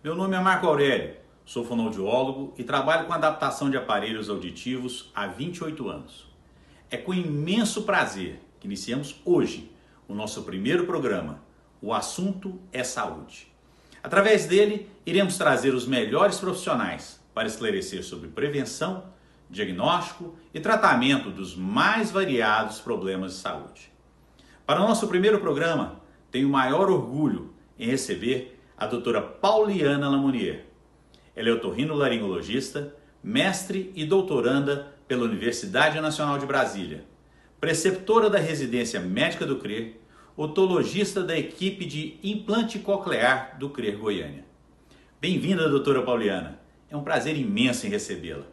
Meu nome é Marco Aurélio, sou fonoaudiólogo e trabalho com adaptação de aparelhos auditivos há 28 anos. É com imenso prazer que iniciamos hoje o nosso primeiro programa, O Assunto é Saúde. Através dele, iremos trazer os melhores profissionais para esclarecer sobre prevenção, diagnóstico e tratamento dos mais variados problemas de saúde. Para o nosso primeiro programa, tenho o maior orgulho em receber a doutora Pauliana Lamounier. Ela é otorrinolaringologista, mestre e doutoranda pela Universidade Nacional de Brasília, preceptora da Residência Médica do CRER, otologista da equipe de implante coclear do CRER Goiânia. Bem-vinda, doutora Pauliana. É um prazer imenso em recebê-la.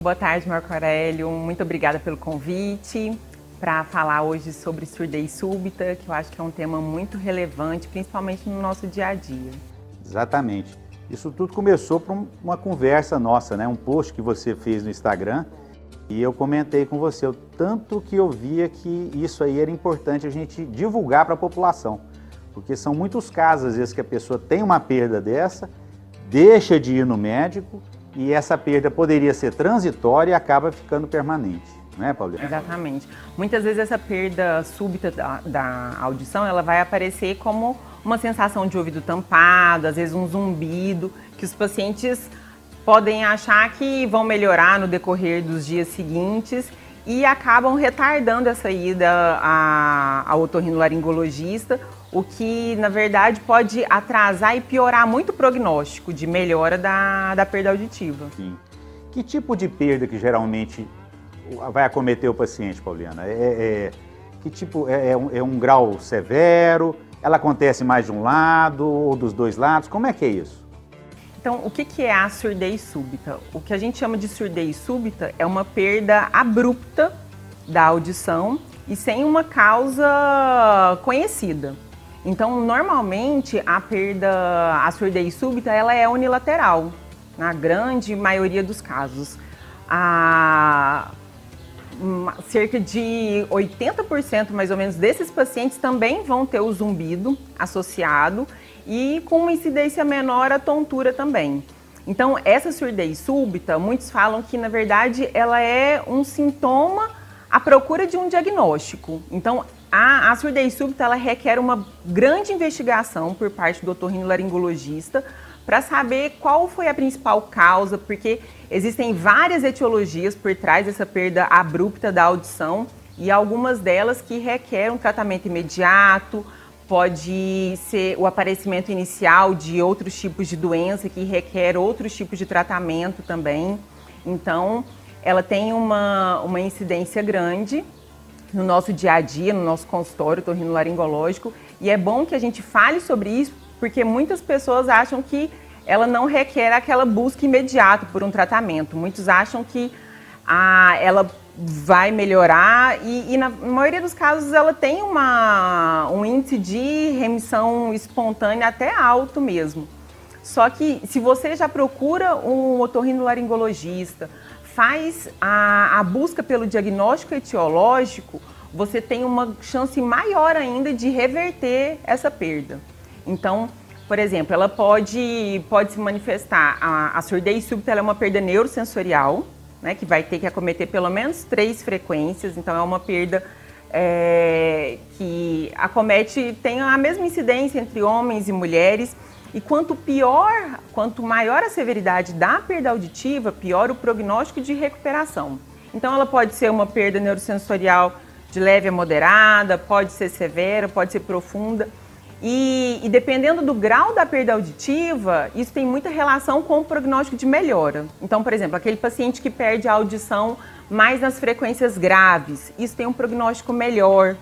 Boa tarde, Marco Aurélio. Muito obrigada pelo convite para falar hoje sobre surdez súbita, que eu acho que é um tema muito relevante, principalmente no nosso dia a dia. Exatamente. Isso tudo começou por uma conversa nossa, né? Um post que você fez no Instagram e eu comentei com você o tanto que eu via que isso aí era importante a gente divulgar para a população, porque são muitos casos, às vezes, que a pessoa tem uma perda dessa, deixa de ir no médico e essa perda poderia ser transitória e acaba ficando permanente. Não é, Pauliana? Exatamente. Muitas vezes essa perda súbita da audição, ela vai aparecer como uma sensação de ouvido tampado, às vezes um zumbido, que os pacientes podem achar que vão melhorar no decorrer dos dias seguintes e acabam retardando essa ida ao otorrinolaringologista, o que, na verdade, pode atrasar e piorar muito o prognóstico de melhora da perda auditiva. Sim. Que tipo de perda que geralmente vai acometer o paciente, Pauliana? Que tipo, é um grau severo? Ela acontece mais de um lado ou dos dois lados? Como é que é isso? Então, o que é a surdez súbita? O que a gente chama de surdez súbita é uma perda abrupta da audição e sem uma causa conhecida. Então, normalmente, a surdez súbita, ela é unilateral, na grande maioria dos casos. Cerca de 80% mais ou menos desses pacientes também vão ter o zumbido associado e com uma incidência menor a tontura também. Então, essa surdez súbita, muitos falam que na verdade ela é um sintoma à procura de um diagnóstico. Então, a surdez súbita ela requer uma grande investigação por parte do otorrinolaringologista para saber qual foi a principal causa, porque existem várias etiologias por trás dessa perda abrupta da audição e algumas delas que requerem um tratamento imediato, pode ser o aparecimento inicial de outros tipos de doença que requer outros tipos de tratamento também. Então, ela tem uma incidência grande no nosso dia a dia, no nosso consultório otorrinolaringológico, e é bom que a gente fale sobre isso, porque muitas pessoas acham que ela não requer aquela busca imediata por um tratamento. Muitos acham que ela vai melhorar e na maioria dos casos ela tem um índice de remissão espontânea até alto mesmo. Só que se você já procura um otorrinolaringologista, faz a busca pelo diagnóstico etiológico, você tem uma chance maior ainda de reverter essa perda. Então, por exemplo, ela pode se manifestar, a surdez súbita ela é uma perda neurosensorial, né, que vai ter que acometer pelo menos 3 frequências, então é uma perda que acomete, tem a mesma incidência entre homens e mulheres, e quanto maior a severidade da perda auditiva, pior o prognóstico de recuperação. Então ela pode ser uma perda neurosensorial de leve a moderada, pode ser severa, pode ser profunda, e dependendo do grau da perda auditiva, isso tem muita relação com o prognóstico de melhora. Então, por exemplo, aquele paciente que perde a audição mais nas frequências graves, isso tem um prognóstico melhor.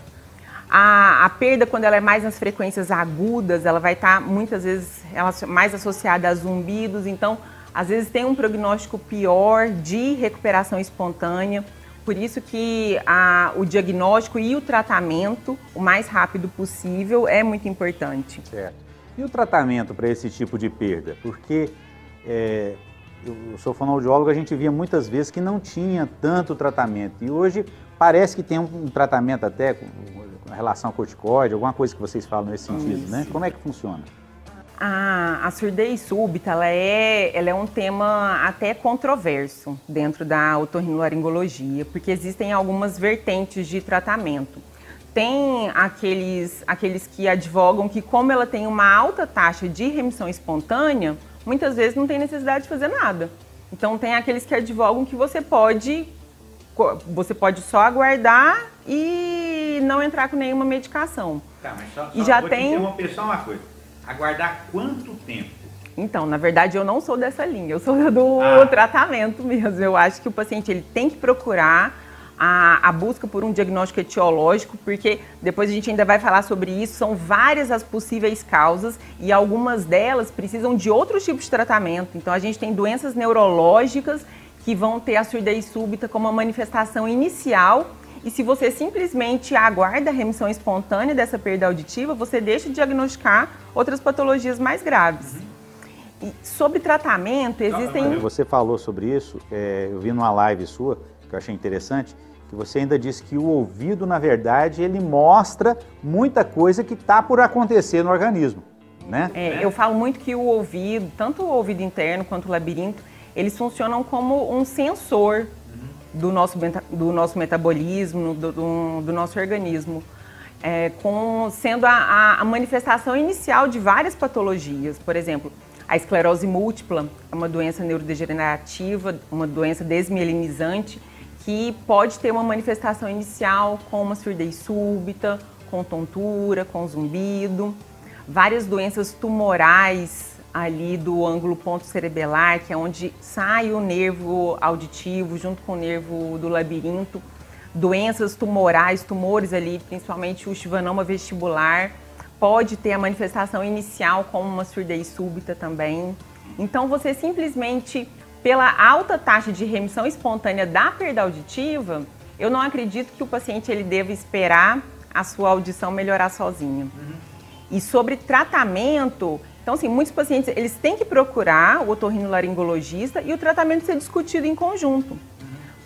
A perda, quando ela é mais nas frequências agudas, ela vai estar muitas vezes mais associada a zumbidos, então às vezes tem um prognóstico pior de recuperação espontânea. Por isso que o diagnóstico e o tratamento, o mais rápido possível, é muito importante. Certo. E o tratamento para esse tipo de perda? Porque eu sou fonoaudiólogo, a gente via muitas vezes que não tinha tanto tratamento. E hoje parece que tem um tratamento até com relação a corticoide, alguma coisa que vocês falam nesse sentido, né? Como é que funciona? A surdez súbita, ela é um tema até controverso dentro da otorrinolaringologia, porque existem algumas vertentes de tratamento. Tem aqueles que advogam que, como ela tem uma alta taxa de remissão espontânea, muitas vezes não tem necessidade de fazer nada. Então tem aqueles que advogam que você pode só aguardar e não entrar com nenhuma medicação. Tá, mas só e já vou tem... te interromper só uma coisa. Aguardar quanto tempo? Então, na verdade, eu não sou dessa linha, eu sou do tratamento mesmo. Eu acho que o paciente ele tem que procurar a busca por um diagnóstico etiológico, porque depois a gente ainda vai falar sobre isso, são várias as possíveis causas e algumas delas precisam de outros tipos de tratamento. Então, a gente tem doenças neurológicas que vão ter a surdez súbita como uma manifestação inicial. E se você simplesmente aguarda a remissão espontânea dessa perda auditiva, você deixa de diagnosticar outras patologias mais graves. E sobre tratamento, existem... Você falou sobre isso, eu vi numa live sua, que eu achei interessante, que você ainda disse que o ouvido, na verdade, ele mostra muita coisa que está por acontecer no organismo, né? Eu falo muito que o ouvido, tanto o ouvido interno quanto o labirinto, eles funcionam como um sensor do nosso metabolismo, do nosso organismo, sendo a manifestação inicial de várias patologias. Por exemplo, a esclerose múltipla é uma doença neurodegenerativa, uma doença desmielinizante, que pode ter uma manifestação inicial com uma surdez súbita, com tontura, com zumbido. Várias doenças tumorais ali do ângulo ponto cerebelar, que é onde sai o nervo auditivo junto com o nervo do labirinto. Doenças tumorais, tumores ali, principalmente o schwannoma vestibular, pode ter a manifestação inicial como uma surdez súbita também. Então, você simplesmente, pela alta taxa de remissão espontânea da perda auditiva, eu não acredito que o paciente ele deva esperar a sua audição melhorar sozinho. E sobre tratamento, então, assim, muitos pacientes, eles têm que procurar o otorrinolaringologista e o tratamento ser discutido em conjunto.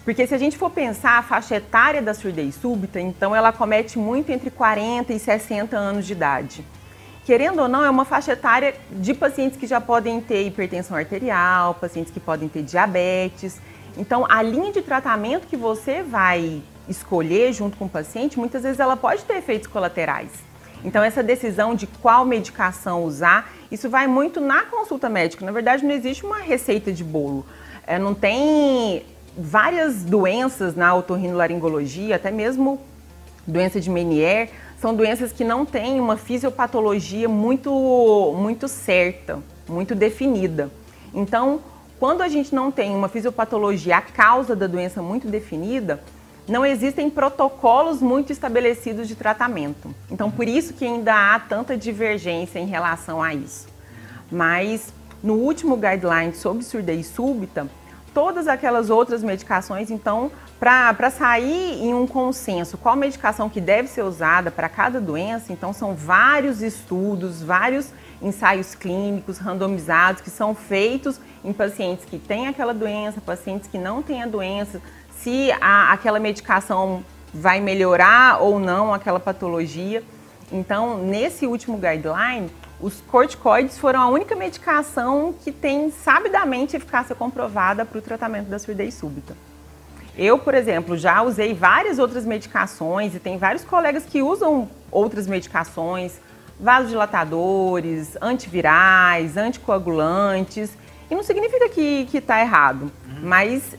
Porque se a gente for pensar a faixa etária da surdez súbita, então ela comete muito entre 40 e 60 anos de idade. Querendo ou não, é uma faixa etária de pacientes que já podem ter hipertensão arterial, pacientes que podem ter diabetes. Então, a linha de tratamento que você vai escolher junto com o paciente, muitas vezes ela pode ter efeitos colaterais. Então, essa decisão de qual medicação usar, isso vai muito na consulta médica. Na verdade, não existe uma receita de bolo. Não tem várias doenças na otorrinolaringologia, até mesmo doença de Meniere, são doenças que não têm uma fisiopatologia muito certa, muito definida. Então, quando a gente não tem uma fisiopatologia, a causa da doença muito definida, não existem protocolos muito estabelecidos de tratamento. Então, por isso que ainda há tanta divergência em relação a isso. Mas, no último guideline sobre surdez súbita, todas aquelas outras medicações, então, para sair em um consenso qual medicação que deve ser usada para cada doença, então são vários estudos, vários ensaios clínicos randomizados que são feitos em pacientes que têm aquela doença, pacientes que não têm a doença, se aquela medicação vai melhorar ou não aquela patologia. Então, nesse último guideline, os corticoides foram a única medicação que tem sabidamente eficácia comprovada para o tratamento da surdez súbita. Eu, por exemplo, já usei várias outras medicações e tem vários colegas que usam outras medicações, vasodilatadores, antivirais, anticoagulantes, e não significa que está errado, mas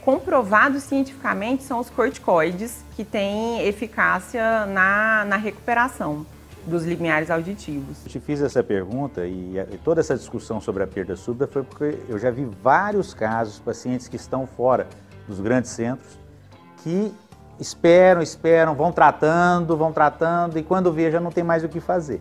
comprovado cientificamente são os corticoides que têm eficácia na recuperação dos limiares auditivos. Eu te fiz essa pergunta e toda essa discussão sobre a perda súbita foi porque eu já vi vários casos, pacientes que estão fora dos grandes centros, que esperam, vão tratando, e quando vê já não tem mais o que fazer.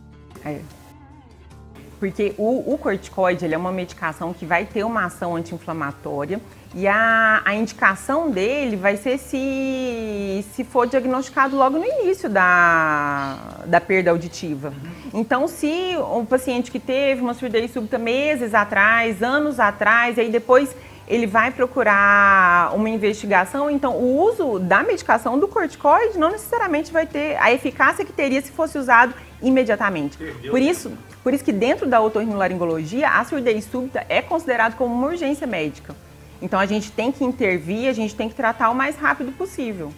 Porque o corticoide ele é uma medicação que vai ter uma ação anti-inflamatória e a indicação dele vai ser se for diagnosticado logo no início da perda auditiva. Então, se um paciente que teve uma surdez súbita meses atrás, anos atrás, e aí depois ele vai procurar uma investigação. Então, o uso da medicação do corticoide não necessariamente vai ter a eficácia que teria se fosse usado imediatamente. Por isso que dentro da otorrinolaringologia, a surdez súbita é considerado como uma urgência médica. Então, a gente tem que intervir, a gente tem que tratar o mais rápido possível.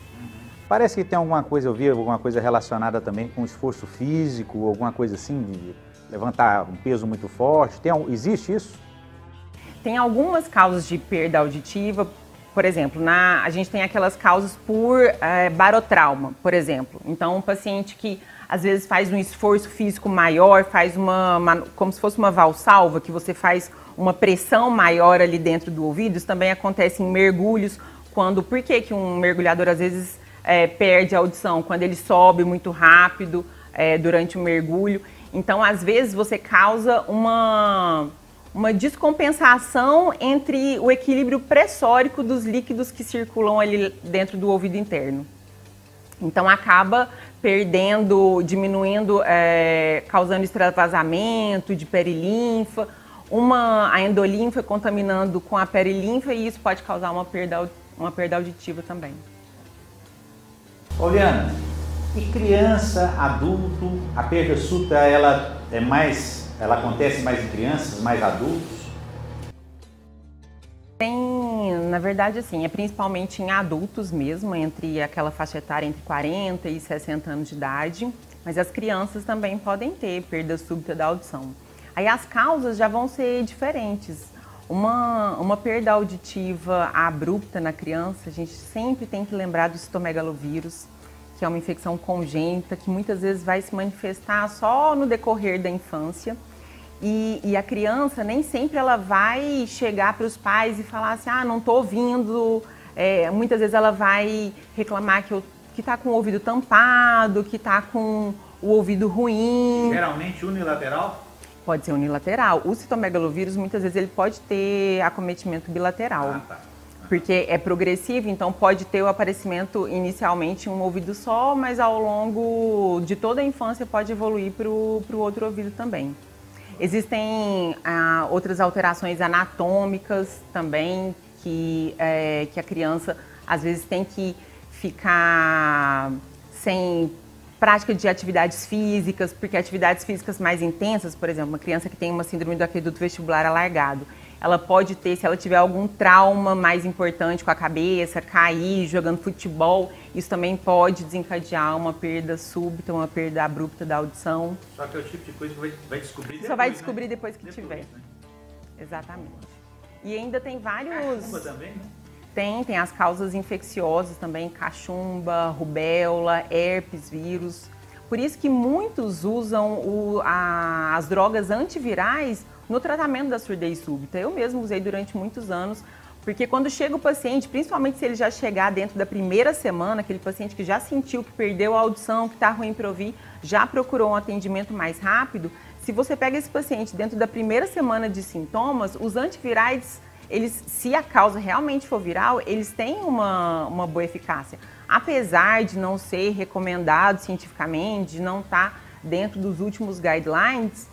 Parece que tem alguma coisa, eu vi alguma coisa relacionada também com esforço físico, alguma coisa assim, de levantar um peso muito forte. Existe isso? Tem algumas causas de perda auditiva, por exemplo, a gente tem aquelas causas por barotrauma, por exemplo. Então, um paciente que às vezes faz um esforço físico maior, faz como se fosse uma valsalva, que você faz uma pressão maior ali dentro do ouvido. Isso também acontece em mergulhos, por que um mergulhador às vezes perde a audição? Quando ele sobe muito rápido durante o mergulho. Então, às vezes, você causa uma descompensação entre o equilíbrio pressórico dos líquidos que circulam ali dentro do ouvido interno. Então, acaba diminuindo, causando extravasamento de perilinfa, a endolinfa contaminando com a perilinfa, e isso pode causar uma perda auditiva também. Pauliana, e criança, adulto, a perda súbita, ela acontece mais em crianças, mais adultos? Na verdade, assim, é principalmente em adultos mesmo, entre aquela faixa etária entre 40 e 60 anos de idade, mas as crianças também podem ter perda súbita da audição. Aí as causas já vão ser diferentes. Uma perda auditiva abrupta na criança, a gente sempre tem que lembrar do citomegalovírus, que é uma infecção congênita que muitas vezes vai se manifestar só no decorrer da infância. E a criança nem sempre ela vai chegar para os pais e falar assim, não estou ouvindo. Muitas vezes ela vai reclamar que está com o ouvido tampado, que está com o ouvido ruim. Geralmente unilateral? Pode ser unilateral. O citomegalovírus, muitas vezes, ele pode ter acometimento bilateral. Tá. Porque é progressivo, então pode ter o aparecimento inicialmente em um ouvido só, mas ao longo de toda a infância pode evoluir para o outro ouvido também. Existem outras alterações anatômicas também, que a criança às vezes tem que ficar sem prática de atividades físicas, porque atividades físicas mais intensas, por exemplo, uma criança que tem uma síndrome do aqueduto vestibular alargado, ela pode ter, se ela tiver algum trauma mais importante com a cabeça, cair jogando futebol, isso também pode desencadear uma perda súbita, uma perda abrupta da audição. Só que é o tipo de coisa que vai descobrir depois, só vai descobrir, né? Depois que depois, tiver. Né? Exatamente. E ainda tem vários... Cachumba também, né? Tem as causas infecciosas também, cachumba, rubéola, herpes, vírus. Por isso que muitos usam as drogas antivirais no tratamento da surdez súbita. Eu mesmo usei durante muitos anos, porque quando chega o paciente, principalmente se ele já chegar dentro da primeira semana, aquele paciente que já sentiu que perdeu a audição, que está ruim para ouvir, já procurou um atendimento mais rápido, se você pega esse paciente dentro da primeira semana de sintomas, os antivirais, se a causa realmente for viral, eles têm uma boa eficácia. Apesar de não ser recomendado cientificamente, de não estar dentro dos últimos guidelines,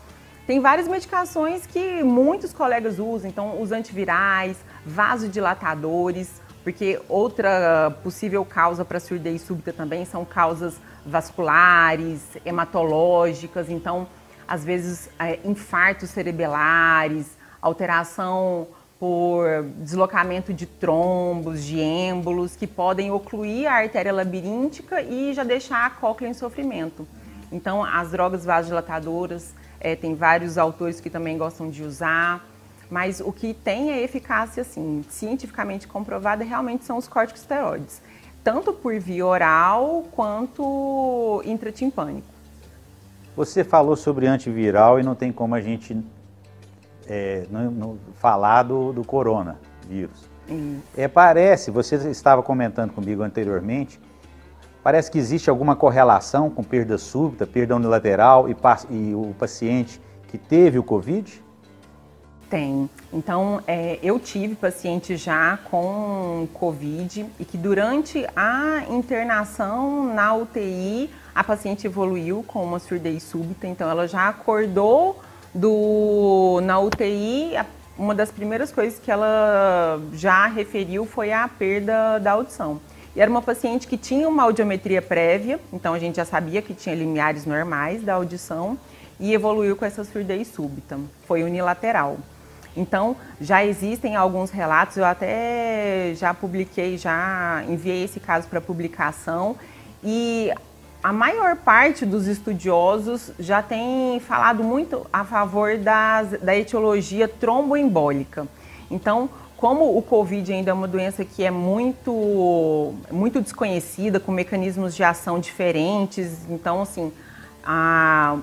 tem várias medicações que muitos colegas usam, então os antivirais, vasodilatadores, porque outra possível causa para surdez súbita também são causas vasculares, hematológicas, então às vezes infartos cerebelares, alteração por deslocamento de trombos, de êmbolos, que podem ocluir a artéria labiríntica e já deixar a cóclea em sofrimento. Então, as drogas vasodilatadoras, tem vários autores que também gostam de usar, mas o que tem é eficácia, assim, cientificamente comprovada, realmente são os corticosteroides, tanto por via oral quanto intratimpânico. Você falou sobre antiviral e não tem como a gente não falar do coronavírus. Parece, você estava comentando comigo anteriormente, parece que existe alguma correlação com perda súbita, perda unilateral e o paciente que teve o Covid? Tem. Então, eu tive paciente já com Covid e que durante a internação na UTI, a paciente evoluiu com uma surdez súbita, então ela já acordou na UTI, uma das primeiras coisas que ela já referiu foi a perda da audição. E era uma paciente que tinha uma audiometria prévia, então a gente já sabia que tinha limiares normais da audição e evoluiu com essa surdez súbita. Foi unilateral. Então, já existem alguns relatos, eu até já publiquei, já enviei esse caso para publicação e a maior parte dos estudiosos já tem falado muito a favor da etiologia tromboembólica. Então, como o Covid ainda é uma doença que é muito desconhecida, com mecanismos de ação diferentes, então, assim,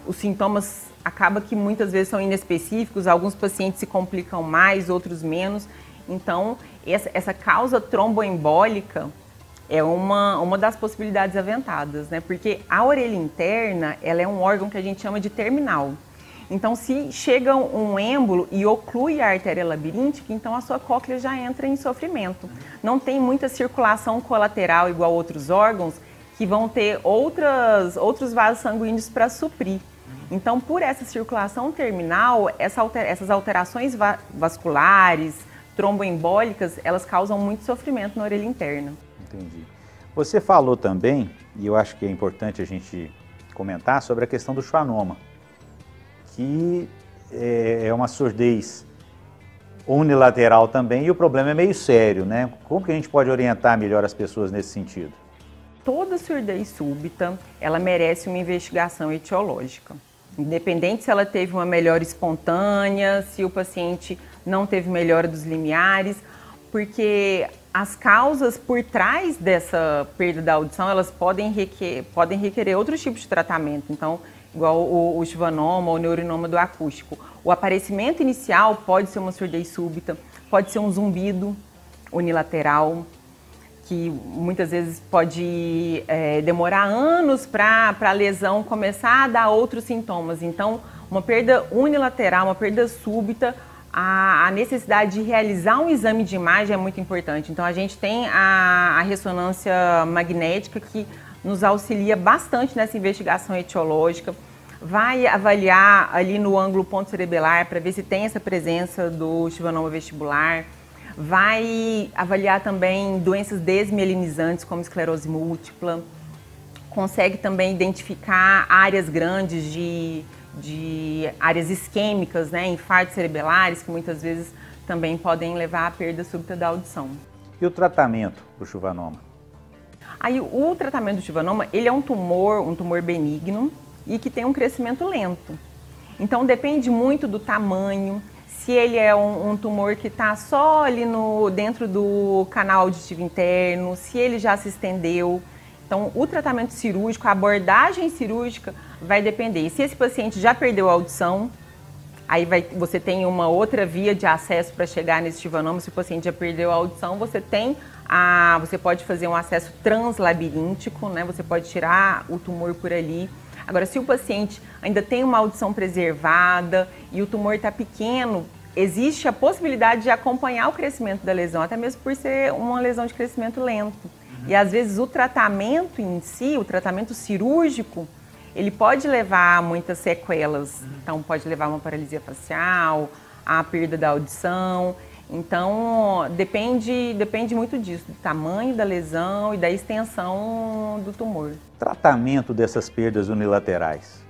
os sintomas acaba que muitas vezes são inespecíficos, alguns pacientes se complicam mais, outros menos. Então, essa causa tromboembólica é uma das possibilidades aventadas, né? Porque a orelha interna, ela é um órgão que a gente chama de terminal. Então, se chega um êmbolo e oclui a artéria labiríntica, então a sua cóclea já entra em sofrimento. Não tem muita circulação colateral igual outros órgãos que vão ter outros vasos sanguíneos para suprir. Então, por essa circulação terminal, essas alterações vasculares, tromboembólicas, elas causam muito sofrimento na orelha interna. Entendi. Você falou também, e eu acho que é importante a gente comentar, sobre a questão do schwannoma, que é uma surdez unilateral também, e o problema é meio sério, né? Como que a gente pode orientar melhor as pessoas nesse sentido? Toda surdez súbita, ela merece uma investigação etiológica. Independente se ela teve uma melhora espontânea, se o paciente não teve melhora dos limiares, porque as causas por trás dessa perda da audição, elas podem requerer outros tipos de tratamento. Então, igual o schwannoma ou o neurinoma do acústico. O aparecimento inicial pode ser uma surdez súbita, pode ser um zumbido unilateral, que muitas vezes pode demorar anos para a lesão começar a dar outros sintomas. Então, uma perda unilateral, uma perda súbita, a necessidade de realizar um exame de imagem é muito importante. Então, a gente tem a ressonância magnética que nos auxilia bastante nessa investigação etiológica. Vai avaliar ali no ângulo ponto cerebelar para ver se tem essa presença do schwannoma vestibular. Vai avaliar também doenças desmielinizantes, como esclerose múltipla. Consegue também identificar áreas grandes de áreas isquêmicas, né, infartos cerebelares, que muitas vezes também podem levar à perda súbita da audição. E o tratamento do schwannoma? Aí, o tratamento do schwannoma, ele é um tumor benigno e que tem um crescimento lento. Então, depende muito do tamanho. Se ele é um tumor que está só ali dentro do canal auditivo interno, se ele já se estendeu. Então, o tratamento cirúrgico, a abordagem cirúrgica vai depender. E se esse paciente já perdeu a audição, aí você tem uma outra via de acesso para chegar nesse schwannoma. Se o paciente já perdeu a audição, você pode fazer um acesso translabiríntico, né? Você pode tirar o tumor por ali. Agora, se o paciente ainda tem uma audição preservada e o tumor está pequeno, existe a possibilidade de acompanhar o crescimento da lesão, até mesmo por ser uma lesão de crescimento lento. E às vezes o tratamento em si, o tratamento cirúrgico, ele pode levar a muitas sequelas. Então, pode levar a uma paralisia facial, a perda da audição. Então, depende muito disso, do tamanho da lesão e da extensão do tumor. Tratamento dessas perdas unilaterais?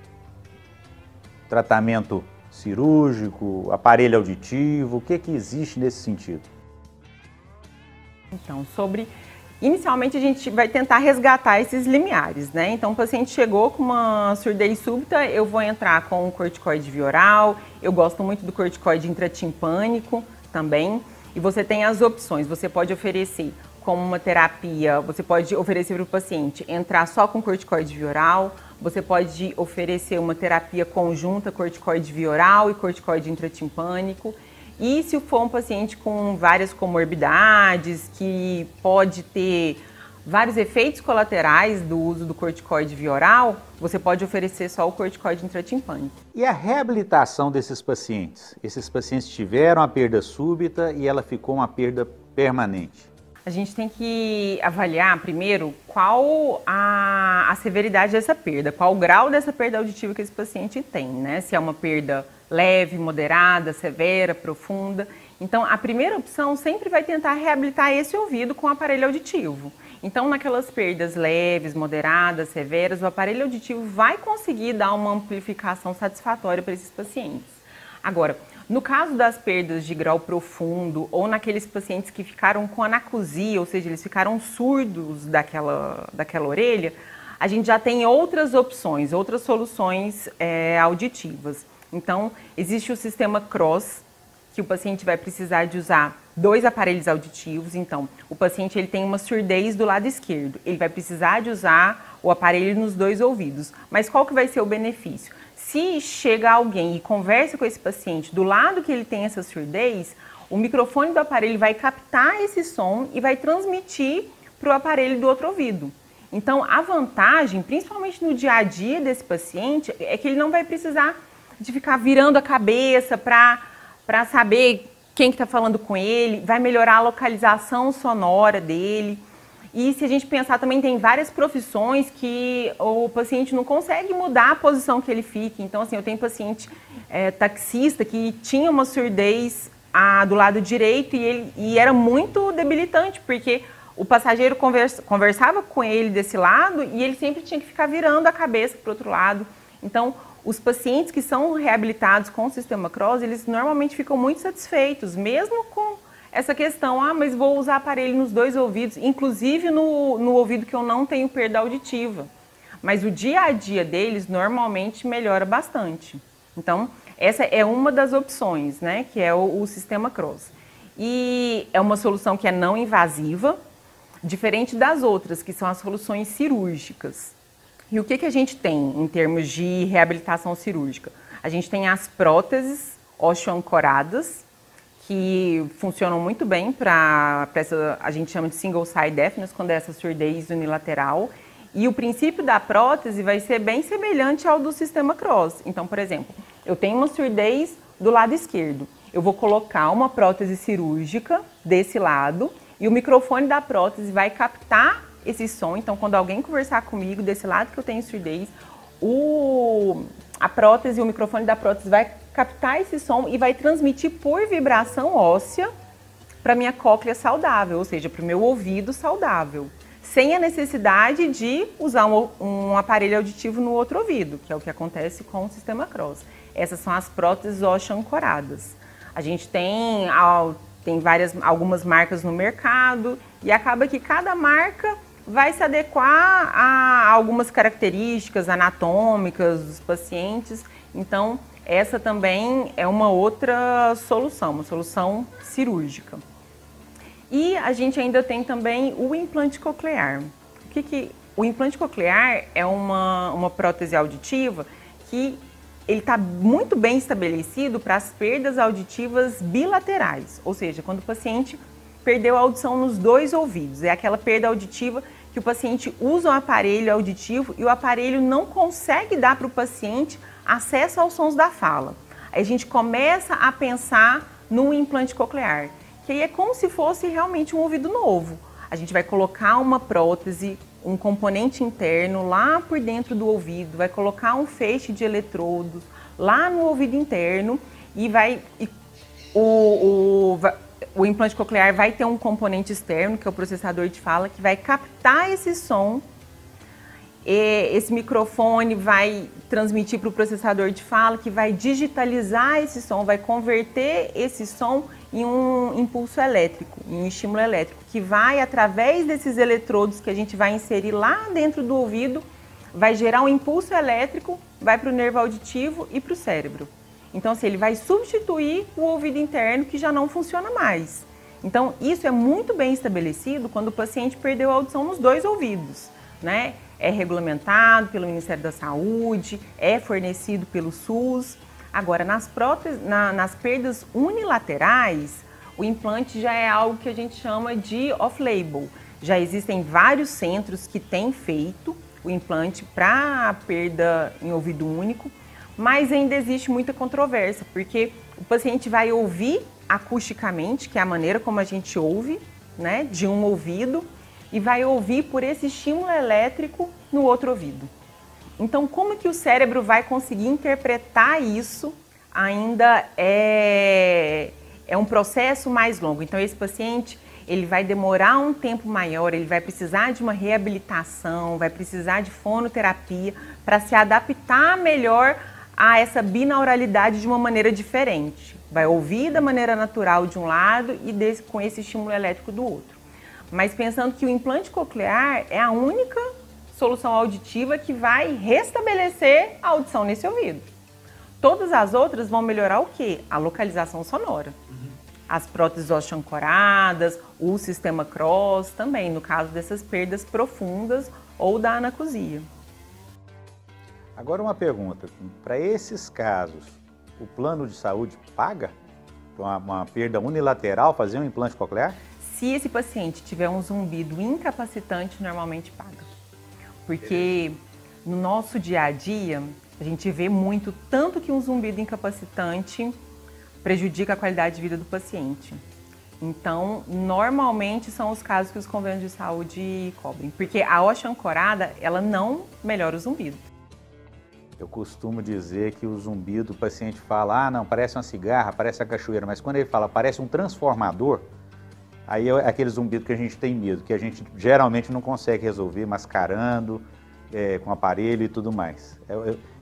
Tratamento cirúrgico, aparelho auditivo, o que existe nesse sentido? Então, inicialmente a gente vai tentar resgatar esses limiares, né? Então, o paciente chegou com uma surdez súbita, eu vou entrar com um corticoide via oral, eu gosto muito do corticoide intratimpânico também, e você tem as opções, você pode oferecer como uma terapia, você pode oferecer para o paciente entrar só com corticoide via oral, você pode oferecer uma terapia conjunta, corticoide via oral e corticoide intratimpânico. E se for um paciente com várias comorbidades, que pode ter vários efeitos colaterais do uso do corticoide via oral, você pode oferecer só o corticoide intratimpânico. E a reabilitação desses pacientes? Esses pacientes tiveram a perda súbita e ela ficou uma perda permanente. A gente tem que avaliar primeiro qual a severidade dessa perda, qual o grau dessa perda auditiva que esse paciente tem, né? Se é uma perda leve, moderada, severa, profunda. Então, a primeira opção sempre vai tentar reabilitar esse ouvido com o aparelho auditivo. Então, naquelas perdas leves, moderadas, severas, o aparelho auditivo vai conseguir dar uma amplificação satisfatória para esses pacientes. Agora, no caso das perdas de grau profundo ou naqueles pacientes que ficaram com anacusia, ou seja, eles ficaram surdos daquela orelha, a gente já tem outras opções, outras soluções auditivas. Então, existe o sistema Cross, que o paciente vai precisar de usar 2 aparelhos auditivos. Então, o paciente ele tem uma surdez do lado esquerdo, ele vai precisar de usar o aparelho nos 2 ouvidos. Mas qual que vai ser o benefício? Se chega alguém e conversa com esse paciente do lado que ele tem essa surdez, o microfone do aparelho vai captar esse som e vai transmitir para o aparelho do outro ouvido. Então, a vantagem, principalmente no dia a dia desse paciente, é que ele não vai precisar de ficar virando a cabeça para saber quem que está falando com ele, vai melhorar a localização sonora dele. E se a gente pensar também, tem várias profissões que o paciente não consegue mudar a posição que ele fica. Então, assim, eu tenho paciente taxista que tinha uma surdez do lado direito e era muito debilitante, porque o passageiro conversava com ele desse lado e ele sempre tinha que ficar virando a cabeça para o outro lado. Então, os pacientes que são reabilitados com o sistema Cross, eles normalmente ficam muito satisfeitos, mesmo com essa questão, mas vou usar aparelho nos 2 ouvidos, inclusive no ouvido que eu não tenho perda auditiva. Mas o dia a dia deles normalmente melhora bastante. Então, essa é uma das opções, né, que é o sistema Cross. E é uma solução que é não invasiva, diferente das outras, que são as soluções cirúrgicas. E o que a gente tem em termos de reabilitação cirúrgica? A gente tem as próteses osteoancoradas, que funcionam muito bem para essa, a gente chama de single side deafness, quando é essa surdez unilateral. E o princípio da prótese vai ser bem semelhante ao do sistema Cross. Então, por exemplo, eu tenho uma surdez do lado esquerdo. Eu vou colocar uma prótese cirúrgica desse lado e o microfone da prótese vai captar esse som. Então, quando alguém conversar comigo desse lado que eu tenho surdez, a prótese, o microfone da prótese vai captar esse som e vai transmitir por vibração óssea para minha cóclea saudável, ou seja, para o meu ouvido saudável, sem a necessidade de usar um aparelho auditivo no outro ouvido, que é o que acontece com o sistema Cross. Essas são as próteses osteoancoradas. A gente tem algumas marcas no mercado e acaba que cada marca vai se adequar a algumas características anatômicas dos pacientes. Então, essa também é uma outra solução, uma solução cirúrgica. E a gente ainda tem também o implante coclear. O implante coclear é uma prótese auditiva que ele está muito bem estabelecido para as perdas auditivas bilaterais, ou seja, quando o paciente perdeu a audição nos 2 ouvidos. É aquela perda auditiva que o paciente usa um aparelho auditivo e o aparelho não consegue dar para o paciente acesso aos sons da fala. Aí a gente começa a pensar no implante coclear, que aí é como se fosse realmente um ouvido novo. A gente vai colocar uma prótese, um componente interno lá por dentro do ouvido, vai colocar um feixe de eletrodos lá no ouvido interno e o implante coclear vai ter um componente externo, que é o processador de fala, que vai captar esse som. Esse microfone vai transmitir para o processador de fala, que vai digitalizar esse som, vai converter esse som em um impulso elétrico, em um estímulo elétrico, que vai, através desses eletrodos que a gente vai inserir lá dentro do ouvido, vai gerar um impulso elétrico, vai para o nervo auditivo e para o cérebro. Então, assim, ele vai substituir o ouvido interno que já não funciona mais. Então, isso é muito bem estabelecido quando o paciente perdeu a audição nos 2 ouvidos, né? É regulamentado pelo Ministério da Saúde, é fornecido pelo SUS. Agora, nas perdas unilaterais, o implante já é algo que a gente chama de off-label. Já existem vários centros que têm feito o implante para perda em ouvido único, mas ainda existe muita controvérsia, porque o paciente vai ouvir acusticamente, que é a maneira como a gente ouve, né, de um ouvido, e vai ouvir por esse estímulo elétrico no outro ouvido. Então, como que o cérebro vai conseguir interpretar isso ainda é um processo mais longo. Então, esse paciente, ele vai demorar um tempo maior, ele vai precisar de uma reabilitação, vai precisar de fonoterapia para se adaptar melhor a essa binauralidade de uma maneira diferente. Vai ouvir da maneira natural de um lado e com esse estímulo elétrico do outro. Mas pensando que o implante coclear é a única solução auditiva que vai restabelecer a audição nesse ouvido. Todas as outras vão melhorar o quê? A localização sonora. As próteses osteoancoradas, o sistema cross também, no caso dessas perdas profundas ou da anacusia. Agora uma pergunta, para esses casos, o plano de saúde paga uma perda unilateral, fazer um implante coclear? Se esse paciente tiver um zumbido incapacitante, normalmente paga. Porque no nosso dia a dia, a gente vê muito tanto que um zumbido incapacitante prejudica a qualidade de vida do paciente. Então, normalmente são os casos que os convênios de saúde cobrem. Porque a osteoancorada, ela não melhora o zumbido. Eu costumo dizer que o zumbido, o paciente fala, ah não, parece uma cigarra, parece a cachoeira, mas quando ele fala, parece um transformador, aí é aquele zumbido que a gente tem medo, que a gente geralmente não consegue resolver mascarando, com aparelho e tudo mais.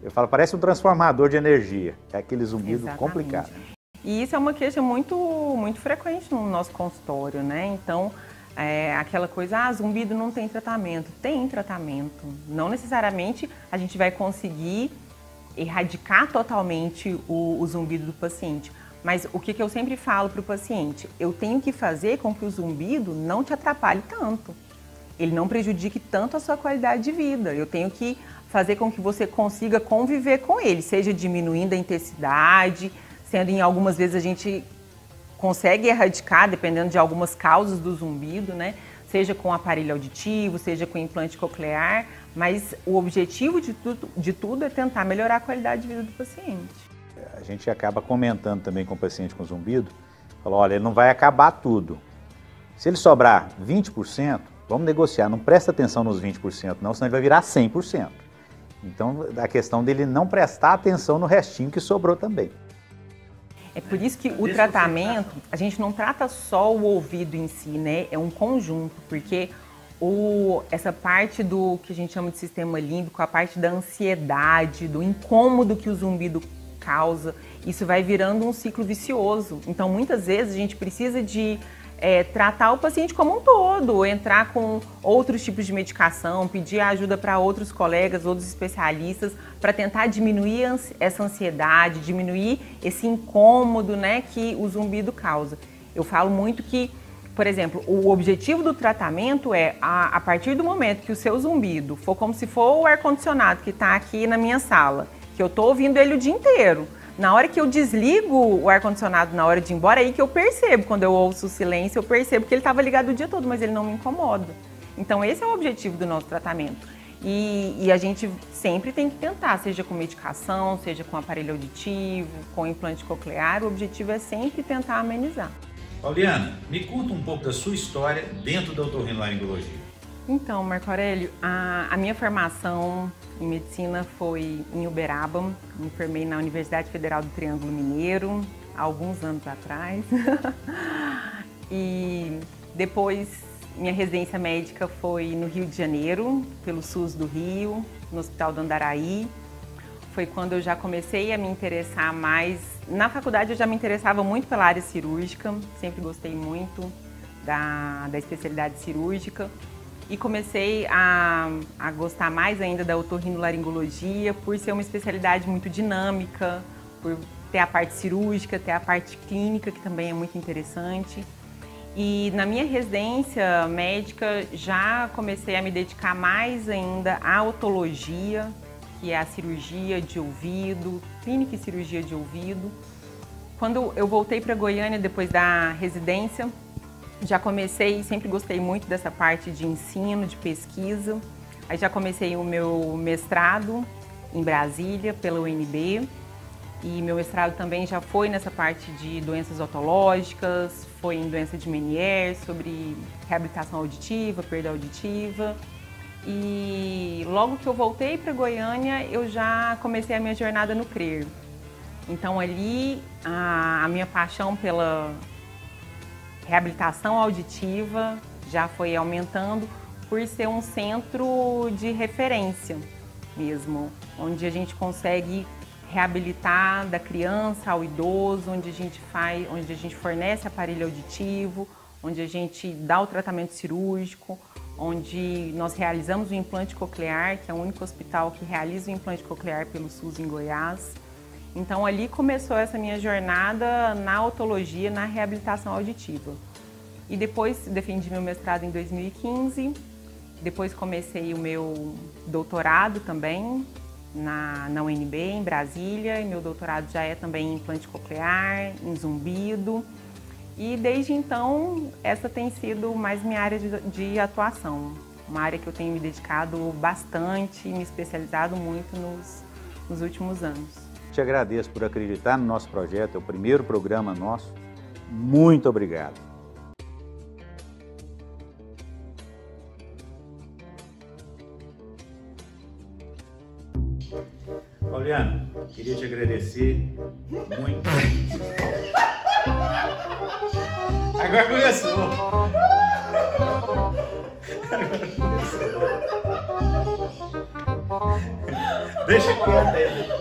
Eu falo, parece um transformador de energia, é aquele zumbido Exatamente. Complicado. E isso é uma queixa muito frequente no nosso consultório, né? Então, aquela coisa, zumbido não tem tratamento. Tem tratamento. Não necessariamente a gente vai conseguir erradicar totalmente o zumbido do paciente. Mas o que eu sempre falo para o paciente? Eu tenho que fazer com que o zumbido não te atrapalhe tanto. Ele não prejudique tanto a sua qualidade de vida. Eu tenho que fazer com que você consiga conviver com ele, seja diminuindo a intensidade, sendo em algumas vezes a gente consegue erradicar, dependendo de algumas causas do zumbido, né? Seja com aparelho auditivo, seja com implante coclear, mas o objetivo de tudo é tentar melhorar a qualidade de vida do paciente. A gente acaba comentando também com o paciente com zumbido, fala, olha, ele não vai acabar tudo. Se ele sobrar 20%, vamos negociar, não presta atenção nos 20% não, senão ele vai virar 100%. Então, a questão dele não prestar atenção no restinho que sobrou também. É por isso que o tratamento, a gente não trata só o ouvido em si, né? É um conjunto, porque essa parte do que a gente chama de sistema límbico, a parte da ansiedade, do incômodo que o zumbido causa, isso vai virando um ciclo vicioso. Então, muitas vezes, a gente precisa de tratar o paciente como um todo, entrar com outros tipos de medicação, pedir ajuda para outros colegas, outros especialistas, para tentar diminuir essa ansiedade, diminuir esse incômodo, né, que o zumbido causa. Eu falo muito que, por exemplo, o objetivo do tratamento é, a partir do momento que o seu zumbido for como se for o ar-condicionado que está aqui na minha sala, que eu estou ouvindo ele o dia inteiro, na hora que eu desligo o ar-condicionado na hora de ir embora, é aí que eu percebo, quando eu ouço o silêncio, eu percebo que ele estava ligado o dia todo, mas ele não me incomoda. Então esse é o objetivo do nosso tratamento. E a gente sempre tem que tentar, seja com medicação, seja com aparelho auditivo, com implante coclear, o objetivo é sempre tentar amenizar. Pauliana, me conta um pouco da sua história dentro da otorrinolaringologia. Então, Marco Aurélio, a minha formação em medicina foi em Uberaba, me formei na Universidade Federal do Triângulo Mineiro, há alguns anos atrás. E depois, minha residência médica foi no Rio de Janeiro, pelo SUS do Rio, no Hospital do Andaraí. Foi quando eu já comecei a me interessar mais. Na faculdade eu já me interessava muito pela área cirúrgica, sempre gostei muito da especialidade cirúrgica. E comecei a gostar mais ainda da otorrinolaringologia por ser uma especialidade muito dinâmica, por ter a parte cirúrgica, ter a parte clínica, que também é muito interessante. E na minha residência médica já comecei a me dedicar mais ainda à otologia, que é a cirurgia de ouvido, clínica e cirurgia de ouvido. Quando eu voltei para Goiânia depois da residência, já comecei, sempre gostei muito dessa parte de ensino, de pesquisa. Aí já comecei o meu mestrado em Brasília, pela UNB. E meu mestrado também já foi nessa parte de doenças otológicas, foi em doença de Meniere, sobre reabilitação auditiva, perda auditiva. E logo que eu voltei para Goiânia, eu já comecei a minha jornada no CRER. Então ali a minha paixão pela reabilitação auditiva já foi aumentando por ser um centro de referência mesmo, onde a gente consegue reabilitar da criança ao idoso, onde a gente fornece aparelho auditivo, onde a gente dá o tratamento cirúrgico, onde nós realizamos o implante coclear, que é o único hospital que realiza o implante coclear pelo SUS em Goiás. Então ali começou essa minha jornada na otologia, na reabilitação auditiva. E depois defendi meu mestrado em 2015, depois comecei o meu doutorado também na UNB, em Brasília, e meu doutorado já é também em implante coclear, em zumbido. E desde então, essa tem sido mais minha área de atuação, uma área que eu tenho me dedicado bastante, me especializado muito nos últimos anos. Te agradeço por acreditar no nosso projeto, é o primeiro programa nosso. Muito obrigado. Pauliano, queria te agradecer muito. Agora começou. Deixa quieto.